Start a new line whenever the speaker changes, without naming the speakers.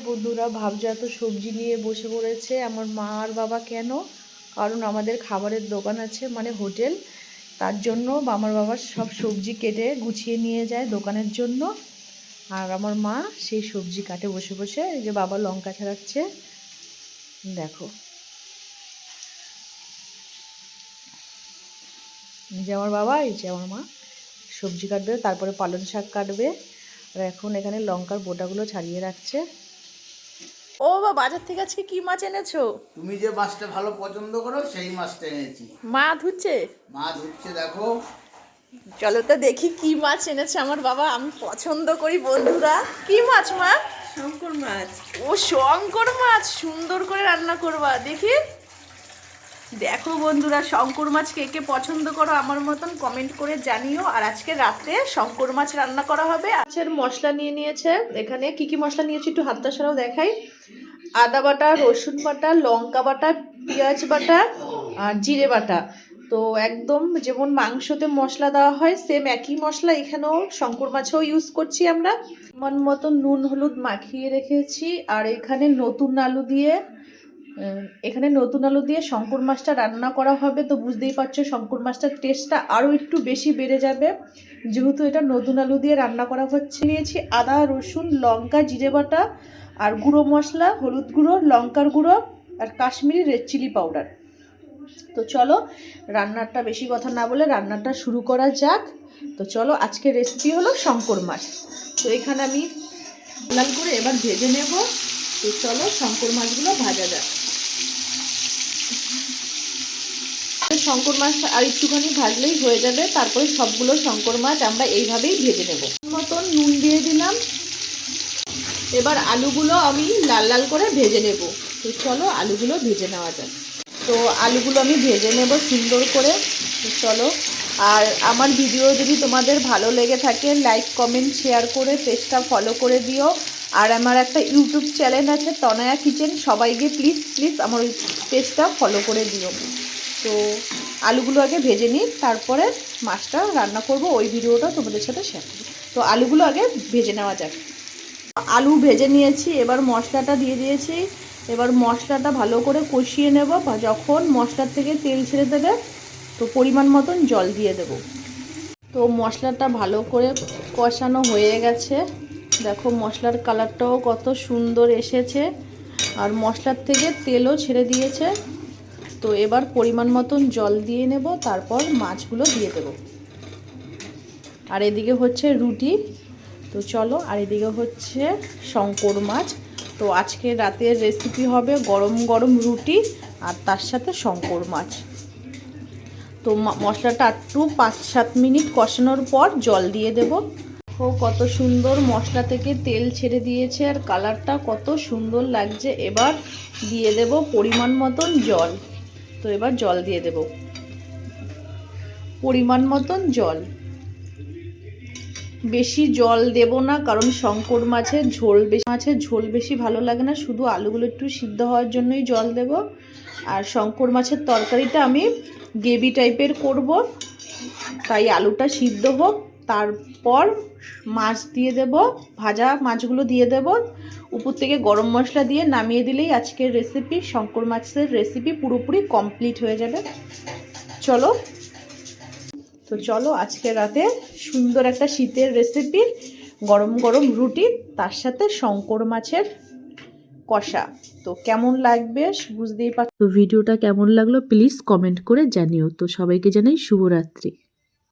বন্ধুরা ভাবছো এত সবজি নিয়ে বসে পড়েছে আমার মা আর বাবা, কেন? কারণ আমাদের খাবারের দোকান আছে, মানে হোটেল। তার জন্য আমার বাবা সব সবজি কেটে গুছিয়ে নিয়ে যায় দোকানের জন্য। আর আমার মা সেই সবজি কাটে বসে বসে। এই যে বাবা লঙ্কা ছাড়াচ্ছে, দেখো। এই যে আমার বাবা, এই যে আমার মা সবজি কাটবে, তারপরে পালং শাক কাটবে। আর এখন এখানে লঙ্কার বোটাগুলো ছাড়িয়ে রাখছে। ও বা, বাজার থেকে আজকে কি মাছ এনেছো?
তুমি যে মাছটা ভালো পছন্দ করো সেই মাছটা এনেছি।
মা ধুচ্ছে?
মা ধুচ্ছে, দেখো।
চলো তো দেখি কি মাছ এনেছে আমার বাবা। আমি পছন্দ করি বন্ধুরা। কি মাছ মা?
শঙ্কর মাছ।
ও শঙ্কর মাছ, সুন্দর করে রান্না করবা দেখি। দেখো বন্ধুরা, শঙ্কর মাছ কে কে পছন্দ করো আমার মতন কমেন্ট করে জানিও। আর আজকে রাতে শঙ্কর মাছ রান্না করা হবে। মাছের মশলা নিয়ে নিয়েছে। এখানে কি কি মশলা নিয়েছি একটু হাতটা ছাড়াও দেখাই। আদা বাটা, রসুন বাটা, লঙ্কা বাটা, পেঁয়াজ বাটা আর জিরে বাটা। তো একদম যেমন মাংসতে মশলা দেওয়া হয় সেম একই মশলা এখানেও শঙ্কর মাছেও ইউজ করছি আমরা। মন মতো নুন হলুদ মাখিয়ে রেখেছি। আর এখানে নতুন আলু দিয়ে শঙ্কর মাছটা রান্না করা হবে। তো বুঝতেই পারছো শঙ্কর মাছটার টেস্টটা আরও একটু বেশি বেড়ে যাবে যেহেতু এটা নতুন আলু দিয়ে রান্না করা হচ্ছে। নিয়েছি আদা, রসুন, লঙ্কা, জিরে বাটা আর গুঁড়ো মশলা, হলুদ গুঁড়ো, লঙ্কার গুঁড়ো আর কাশ্মীরি রেড চিলি পাউডার। তো চলো রান্নাটা, বেশি কথা না বলে রান্নাটা শুরু করা যাক। তো চলো, আজকের রেসিপি হলো শঙ্কর মাছ। তো এখানে আমি লাল করে এবার ভেজে নেব। তো চলো শঙ্কর মাছগুলো ভাজা যাক। শঙ্কর মাছ আর একটুখানি ভাজলেই হয়ে যাবে। তারপরে সবগুলো শঙ্কর মাছ আমরা এইভাবেই ভেজে নেব। মতন নুন দিয়ে দিলাম। এবার আলুগুলো আমি লাল লাল করে ভেজে নেব। তো চলো আলুগুলো ভেজে নেওয়া যাক। তো আলুগুলো আমি ভেজে নেব সুন্দর করে। তো চলো, আর আমার ভিডিও যদি তোমাদের ভালো লেগে থাকে লাইক কমেন্ট শেয়ার করে পেজটা ফলো করে দিও। আর আমার একটা ইউটিউব চ্যানেল আছে তনয়া কিচেন, সবাই গিয়ে প্লিজ প্লিজ আমার ওই পেজটা ফলো করে দিও। তো আলুগুলো আগে ভেজে নিই, তারপরে মাছটা রান্না করব, ওই ভিডিওটা তোমাদের সাথে শেয়ার করব। তো আলুগুলো আগে ভেজে নেওয়া যাক। আলু ভেজে নিয়েছি, এবার মশলাটা দিয়ে দিয়েছি। এবার মশলাটা ভালো করে কষিয়ে নেব। যখন মশলার থেকে তেল ছেড়ে দেবে তো পরিমাণ মতন জল দিয়ে দেব। তো মশলাটা ভালো করে কষানো হয়ে গেছে। দেখো মশলার কালারটাও কত সুন্দর এসেছে আর মশলার থেকে তেলও ছেড়ে দিয়েছে। তো এবার পরিমাণ মতন জল দিয়ে নেব, তারপর মাছগুলো দিয়ে দেব। আর এদিকে হচ্ছে রুটি। তো চলো, আর এদিকে হচ্ছে শঙ্কর মাছ। তো আজকে রাতের রেসিপি হবে গরম গরম রুটি আর তার সাথে শঙ্কর মাছ। তো মশলাটা একটু 5-7 মিনিট কষানোর পর জল দিয়ে দেব। ও কত সুন্দর মশলা থেকে তেল ছেড়ে দিয়েছে আর কালারটা কত সুন্দর লাগছে। এবার দিয়ে দেব পরিমাণ মতন জল। তো এবার জল দিয়ে দেব পরিমাণ মতন জল। বেশি জল দেব না, কারণ শঙ্কর মাছের ঝোল বেশি ভালো লাগে না, শুধু আলুগুলো একটু সিদ্ধ হওয়ার জন্যই জল দেব। আর শঙ্কর মাছের তরকারিটা আমি গ্রেভি টাইপের করব, তাই আলুটা সিদ্ধ হোক, তারপর মাছ দিয়ে দেব, ভাজা মাছগুলো দিয়ে দেব। উপর থেকে গরম মশলা দিয়ে নামিয়ে দিলেই আজকের রেসিপি, শঙ্কর মাছের রেসিপি পুরোপুরি কমপ্লিট হয়ে যাবে। চলো, তো চলো আজকে রাতে সুন্দর একটা শীতের রেসিপি, গরম গরম রুটি তার সাথে শঙ্কর মাছের কষা। তো কেমন লাগবে বুঝতেই পারছো। তো ভিডিওটা কেমন লাগলো প্লিজ কমেন্ট করে জানিও। তো সবাইকে জানাই শুভরাত্রি।